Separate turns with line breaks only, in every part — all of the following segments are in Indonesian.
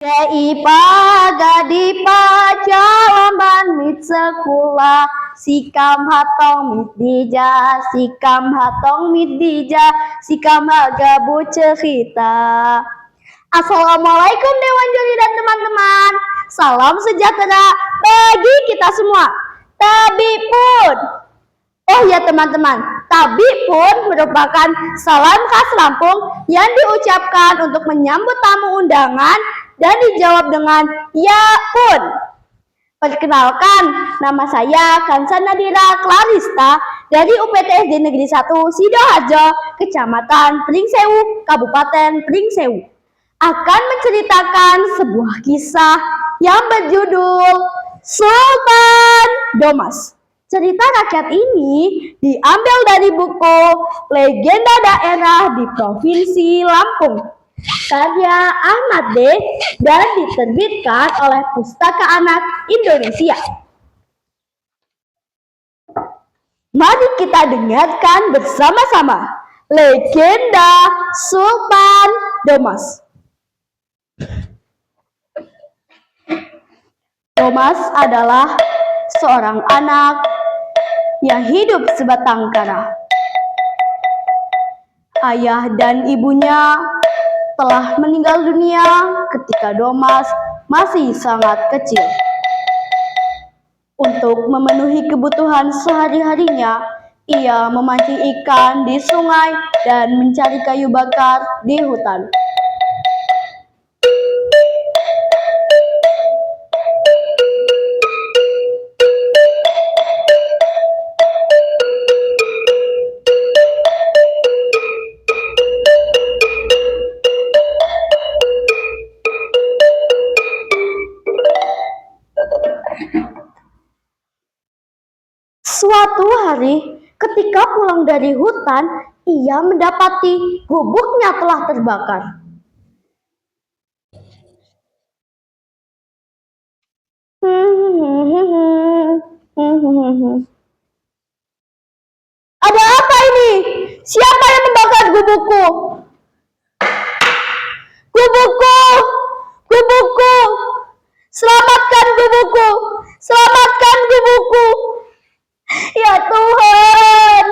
Ipa gadipa calaman mit sekolah sikam hatong mit dija sikam hatong mit dija sikam hagabu cerita. Assalamualaikum Dewan Juri dan teman-teman. Salam sejahtera bagi kita semua. Tabi pun. Oh ya teman-teman, tabi pun merupakan salam khas Lampung yang diucapkan untuk menyambut tamu undangan dan dijawab dengan ya pun. Perkenalkan, nama saya Kansa Nadira Clarista dari UPTSD Negeri 1 Sidoarjo, Kecamatan Pringsewu, Kabupaten Pringsewu. Akan menceritakan sebuah kisah yang berjudul Sultan Domas. Cerita rakyat ini diambil dari buku Legenda Daerah di Provinsi Lampung, karya Ahmad D. dan diterbitkan oleh Pustaka Anak Indonesia. Mari kita dengarkan bersama-sama Legenda Sultan Domas. Domas adalah seorang anak yang hidup sebatang kara. Ayah dan ibunya telah meninggal dunia ketika Domas masih sangat kecil. Untuk memenuhi kebutuhan sehari-harinya, ia memancing ikan di sungai dan mencari kayu bakar di hutan. Suatu hari, ketika pulang dari hutan, ia mendapati gubuknya telah terbakar. Ada apa ini? Siapa yang membakar gubukku? Gubukku! Gubukku! Selamatkan gubukku! Selamatkan gubukku! Ya Tuhan,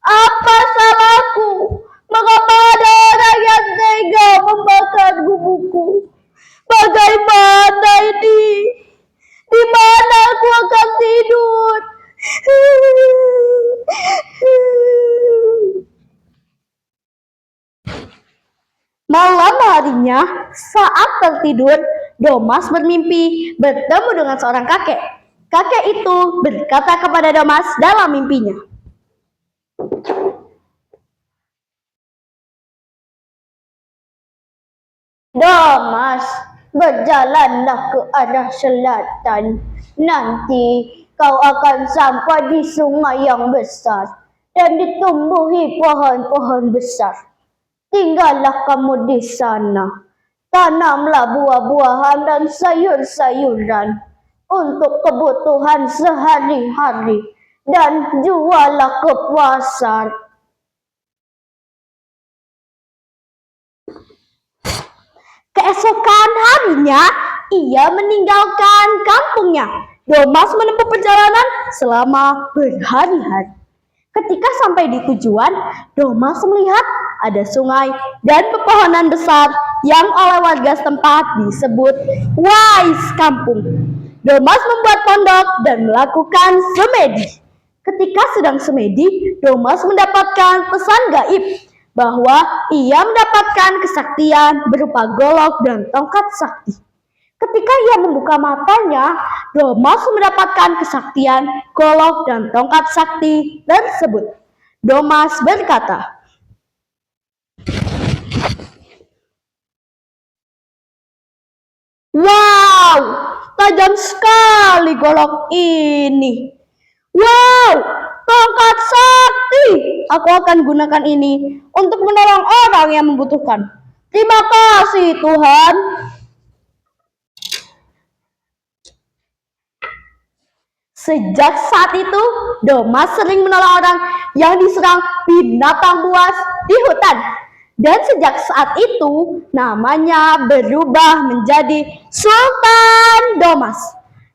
apa salahku? Mengapa ada orang yang tega membakar gubukku? Bagaimana ini? Di mana aku akan tidur? Malam harinya, saat tertidur, Domas bermimpi bertemu dengan seorang kakek. Kakek itu berkata kepada Domas dalam mimpinya, Domas, berjalanlah ke arah selatan. Nanti kau akan sampai di sungai yang besar dan ditumbuhi pohon-pohon besar. Tinggallah kamu di sana. Tanamlah buah-buahan dan sayur-sayuran untuk kebutuhan sehari-hari dan jualah ke pasar. Keesokan harinya, ia meninggalkan kampungnya. Domas menempuh perjalanan selama berhari-hari. Ketika sampai di tujuan, Domas melihat ada sungai dan pepohonan besar yang oleh warga setempat disebut Wais Kampung. Domas membuat pondok dan melakukan semedi. Ketika sedang semedi, Domas mendapatkan pesan gaib bahwa ia mendapatkan kesaktian berupa golok dan tongkat sakti. Ketika ia membuka matanya, Domas mendapatkan kesaktian golok dan tongkat sakti tersebut. Domas berkata, "Wow, tajam sekali golok ini. Wow, tongkat sakti. Aku akan gunakan ini untuk menolong orang yang membutuhkan. Terima kasih Tuhan." Sejak saat itu, Domas sering menolong orang yang diserang binatang buas di hutan. Dan sejak saat itu namanya berubah menjadi Sultan Domas.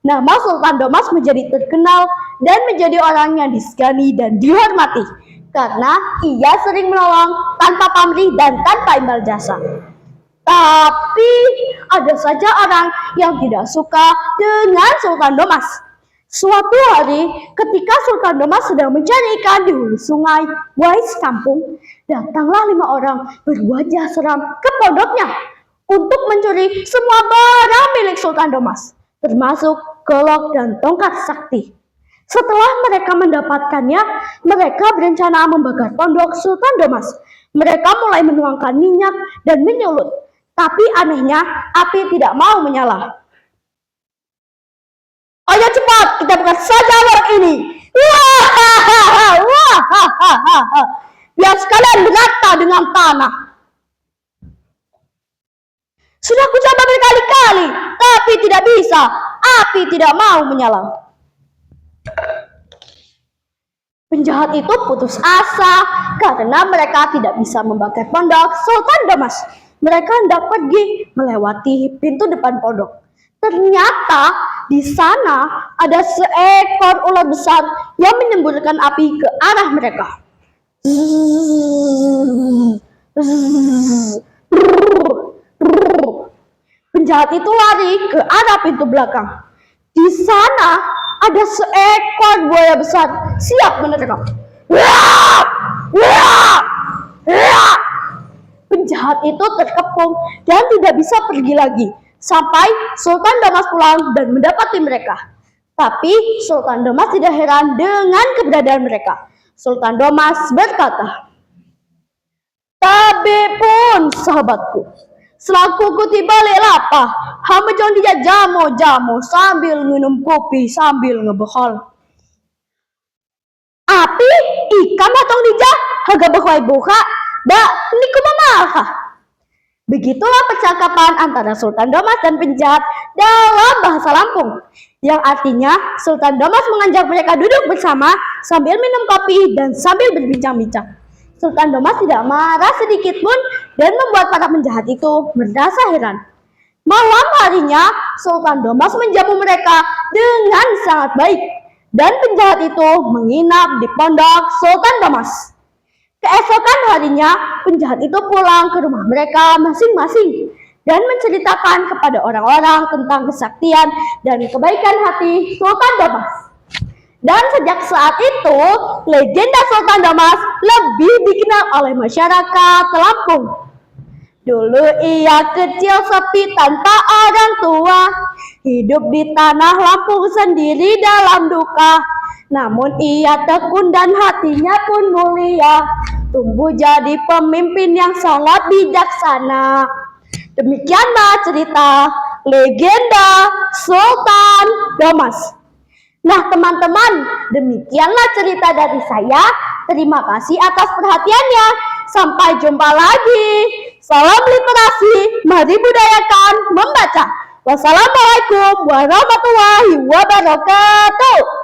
Nama Sultan Domas menjadi terkenal dan menjadi orang yang disegani dan dihormati karena ia sering menolong tanpa pamrih dan tanpa imbal jasa. Tapi ada saja orang yang tidak suka dengan Sultan Domas. Suatu hari, ketika Sultan Domas sedang mencari ikan di hulu sungai Wais kampung, datanglah 5 orang berwajah seram ke pondoknya untuk mencuri semua barang milik Sultan Domas, termasuk golok dan tongkat sakti. Setelah mereka mendapatkannya, mereka berencana membakar pondok Sultan Domas. Mereka mulai menuangkan minyak dan menyulut, tapi anehnya api tidak mau menyala. Ayo cepat, kita buka saja warung ini. Biar sekalian berata dengan tanah. Sudah ku coba berkali-kali, tapi tidak bisa. Api tidak mau menyala. Penjahat itu putus asa karena mereka tidak bisa membakar pondok Sultan Domas. Mereka hendak pergi melewati pintu depan pondok. Ternyata di sana ada seekor ular besar yang menyemburkan api ke arah mereka. Penjahat itu lari ke arah pintu belakang. Di sana ada seekor buaya besar siap menerkam. Penjahat itu terkepung dan tidak bisa pergi lagi sampai Sultan Domas pulang dan mendapati mereka. Tapi Sultan Domas tidak heran dengan keberadaan mereka. Sultan Domas berkata, "Tapi pun sahabatku, selaku ku tiba lapar, hamba jangan dia jamu sambil minum kopi sambil ngebehol. Api ikan atau dijah harga bahwai buka, dak niku mamaha." Begitulah percakapan antara Sultan Domas dan penjahat dalam bahasa Lampung, yang artinya Sultan Domas mengajak mereka duduk bersama sambil minum kopi dan sambil berbincang-bincang. Sultan Domas tidak marah sedikit pun dan membuat para penjahat itu merasa heran. Malam harinya Sultan Domas menjamu mereka dengan sangat baik dan penjahat itu menginap di pondok Sultan Domas. Keesokan harinya penjahat itu pulang ke rumah mereka masing-masing dan menceritakan kepada orang-orang tentang kesaktian dan kebaikan hati Sultan Domas. Dan sejak saat itu, legenda Sultan Domas lebih dikenal oleh masyarakat Lampung. Dulu ia kecil sepi tanpa orang tua, hidup di tanah Lampung sendiri dalam duka. Namun ia tekun dan hatinya pun mulia, tumbuh jadi pemimpin yang sangat bijaksana. Demikianlah cerita legenda Sultan Domas. Nah teman-teman, demikianlah cerita dari saya. Terima kasih atas perhatiannya. Sampai jumpa lagi. Salam literasi, mari budayakan membaca. Wassalamualaikum warahmatullahi wabarakatuh.